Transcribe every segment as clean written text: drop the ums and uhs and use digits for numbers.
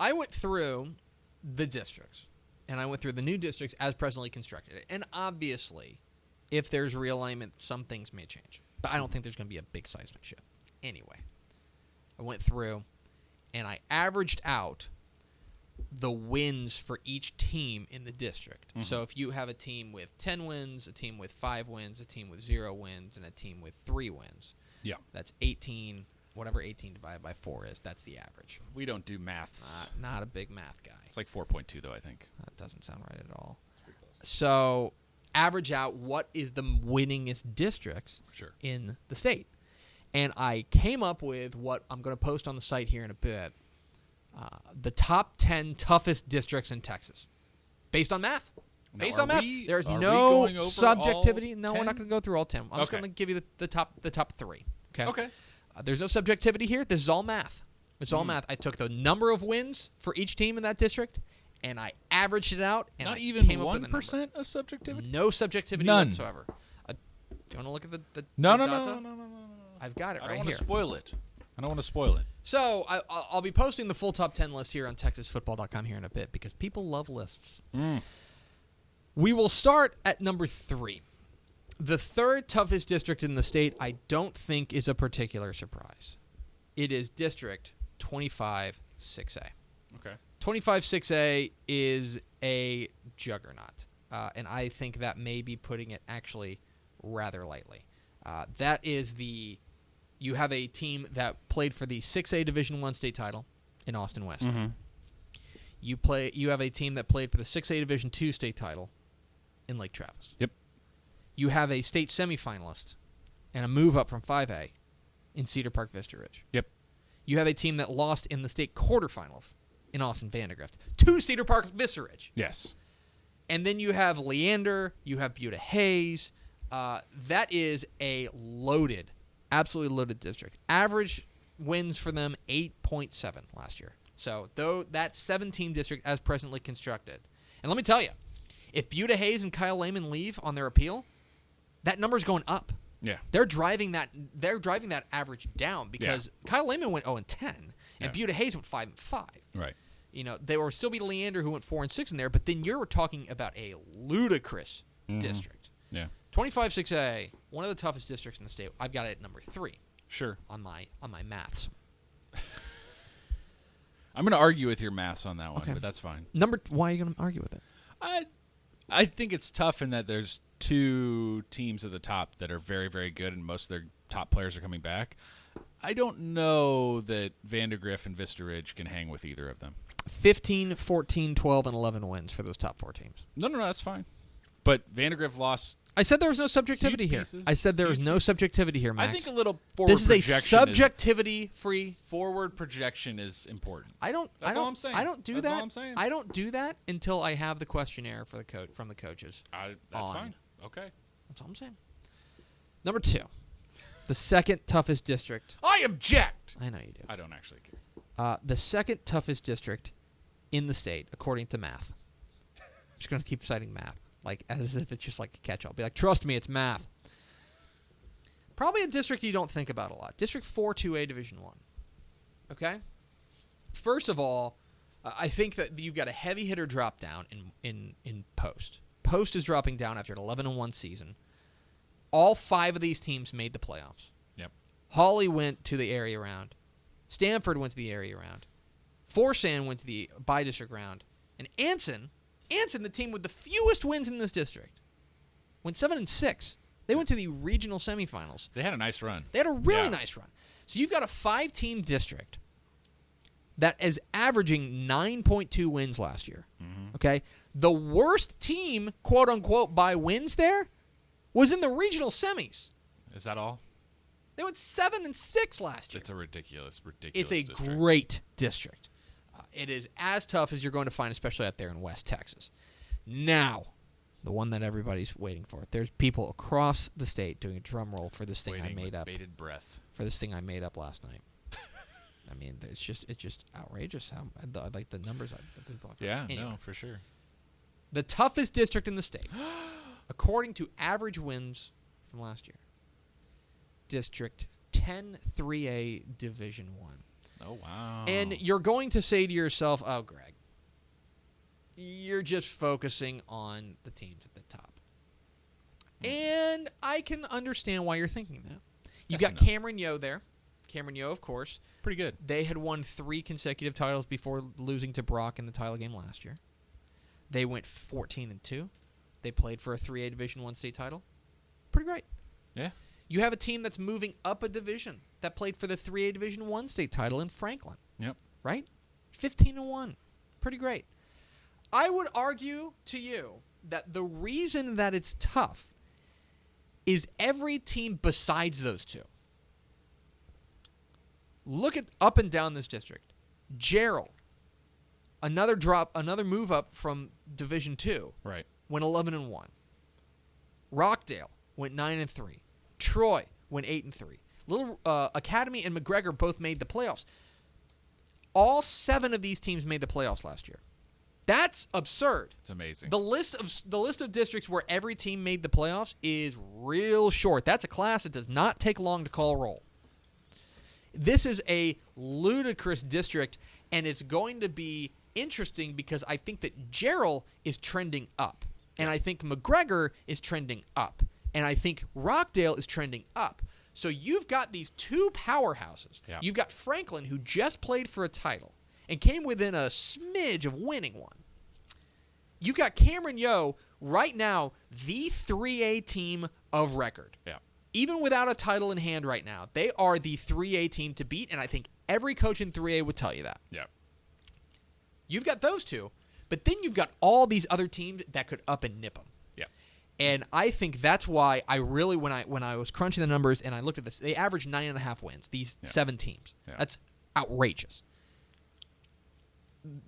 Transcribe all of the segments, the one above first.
I went through the districts, and I went through the new districts as presently constructed. And obviously, if there's realignment, some things may change. But I don't think there's going to be a big seismic shift. Anyway, I went through, and I averaged out the wins for each team in the district. Mm-hmm. So if you have a team with 10 wins, a team with 5 wins, a team with 0 wins, and a team with 3 wins, that's 18. Whatever 18 divided by 4 is, that's the average. We don't do maths. Not a big math guy. It's like 4.2, though, I think. That doesn't sound right at all. So average out what is the winningest districts in the state. And I came up with what I'm going to post on the site here in a bit, the top 10 toughest districts in Texas. Based on math. Based on math. There's no subjectivity. No, we're not going to go through all 10. I'm just going to give you the top 3. Okay. There's no subjectivity here. This is all math. It's all math. I took the number of wins for each team in that district, and I averaged it out. And not even 1% of subjectivity? No subjectivity whatsoever. Do you want to look at the No. I've got it right here. I don't want to spoil it. So I'll be posting the full top 10 list here on TexasFootball.com here in a bit because people love lists. We will start at number 3. The third toughest district in the state, I don't think, is a particular surprise. It is District 25-6A. Okay. 25-6A is a juggernaut, and I think that may be putting it actually rather lightly. That is you have a team that played for the 6A Division I state title in Austin West. Mm-hmm. You have a team that played for the 6A Division II state title in Lake Travis. Yep. You have a state semifinalist and a move up from 5A in Cedar Park Vista Ridge. Yep. You have a team that lost in the state quarterfinals in Austin Vandegrift to Cedar Park Vista Ridge. Yes. And then you have Leander, you have Buda Hayes. That is a loaded, absolutely loaded district. Average wins for them 8.7 last year. So though that 7-team district as presently constructed. And let me tell you, if Buda Hayes and Kyle Lehman leave on their appeal, that number's going up. Yeah. They're driving that average down because Kyle Lehman went 0-10 and Buda Hayes went 5-5. Right. You know, there will still be Leander who went 4-6 in there, but then you're talking about a ludicrous district. Yeah. 25-6A, one of the toughest districts in the state. I've got it at number 3. Sure. On my maths. I'm going to argue with your maths on that one, okay. But that's fine. Why are you going to argue with it? I think it's tough in that there's 2 teams at the top that are very, very good, and most of their top players are coming back. I don't know that Vandegrift and Vista Ridge can hang with either of them. 15, 14, 12, and 11 wins for those top 4 teams. No, that's fine. But Vandegrift lost. I said there was no subjectivity here. I said there was no subjectivity here, Max. I think a little forward projection. This is a subjectivity-free. Forward projection is important. That's all I'm saying. I don't do that. That's all I'm saying. I don't do that until I have the questionnaire for from the coaches. That's fine. Okay. That's all I'm saying. Number 2, the second toughest district. I object. I know you do. I don't actually care. The second toughest district in the state, according to math. I'm just going to keep citing math. Like, as if it's just like a catch-all. Be like, trust me, it's math. Probably a district you don't think about a lot. District 4 2A Division I. Okay? First of all, I think that you've got a heavy hitter drop down in Post. Post is dropping down after an 11-1 season. All 5 of these teams made the playoffs. Yep. Hawley went to the area round. Stanford went to the area round. Forsan went to the by-district round. And Anson, the team with the fewest wins in this district, went 7-6. They went to the regional semifinals. They had a nice run. They had a really nice run. So you've got a 5-team district that is averaging 9.2 wins last year. Mm-hmm. Okay? The worst team, quote-unquote, by wins there was in the regional semis. Is that all? They went 7-6 last year. It's a ridiculous It's a district. great district. It is as tough as you're going to find, especially out there in West Texas. Now, the one that everybody's waiting for. There's people across the state doing a drum roll for this thing I made up. Bated breath. For this thing I made up last night. I mean, it's just outrageous how like the numbers I've been talking Yeah, about. Anyway, no, for sure. The toughest district in the state, according to average wins from last year. District 10 3A Division I. Oh, wow. And you're going to say to yourself, oh, Greg, you're just focusing on the teams at the top. And I can understand why you're thinking that. You got Cameron Yeo there. Cameron Yeo, of course. Pretty good. They had won 3 consecutive titles before losing to Brock in the title game last year. They went 14-2. They played for a 3A Division I state title. Pretty great. Yeah. You have a team that's moving up a division that played for the 3A Division I state title in Franklin. Yep. Right? 15-1. Pretty great. I would argue to you that the reason that it's tough is every team besides those two. Look at up and down this district. Gerald, another move up from Division II. Right. Went 11-1. Rockdale went 9-3. Troy went 8-3. Little Academy and McGregor both made the playoffs. All 7 of these teams made the playoffs last year. That's absurd. It's amazing. The list of districts where every team made the playoffs is real short. That's a class that does not take long to call roll. This is a ludicrous district, and it's going to be interesting because I think that Gerald is trending up, and I think McGregor is trending up, and I think Rockdale is trending up. So you've got these 2 powerhouses. Yeah. You've got Franklin, who just played for a title and came within a smidge of winning one. You've got Cameron Yeo, right now, the 3A team of record. Yeah. Even without a title in hand right now, they are the 3A team to beat, and I think every coach in 3A would tell you that. Yeah. You've got those 2, but then you've got all these other teams that could up and nip them. Yeah. And I think that's why I really, when I was crunching the numbers and I looked at this, they averaged 9.5 wins, these 7 teams. Yeah. That's outrageous.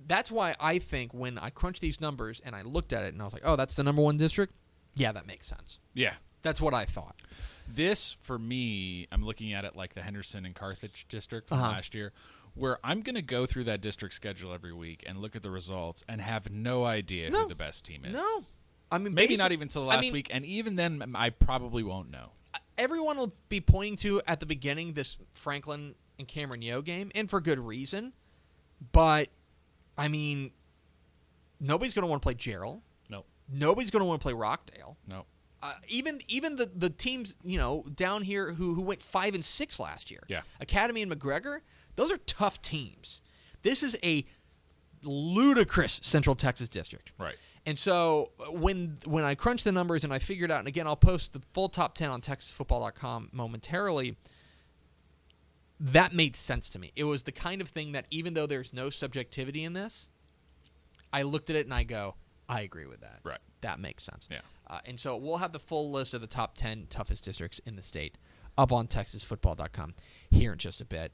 That's why I think when I crunched these numbers and I looked at it and I was like, oh, that's the number 1 district? Yeah, that makes sense. Yeah. That's what I thought. This, for me, I'm looking at it like the Henderson and Carthage district from last year, where I'm going to go through that district schedule every week and look at the results and have no idea who the best team is. No. I mean, maybe not even till the last week, and even then I probably won't know. Everyone will be pointing to, at the beginning, this Franklin and Cameron Yeo game, and for good reason. But, I mean, nobody's going to want to play Gerald. No. Nobody's going to want to play Rockdale. No. Even the teams, down here who went 5-6 last year. Yeah. Academy and McGregor, those are tough teams. This is a ludicrous Central Texas district. Right. And so when I crunched the numbers and I figured out, and again, I'll post the full top 10 on TexasFootball.com momentarily, that made sense to me. It was the kind of thing that even though there's no subjectivity in this, I looked at it and I go, I agree with that. Right. That makes sense. Yeah. And so we'll have the full list of the top 10 toughest districts in the state up on TexasFootball.com here in just a bit.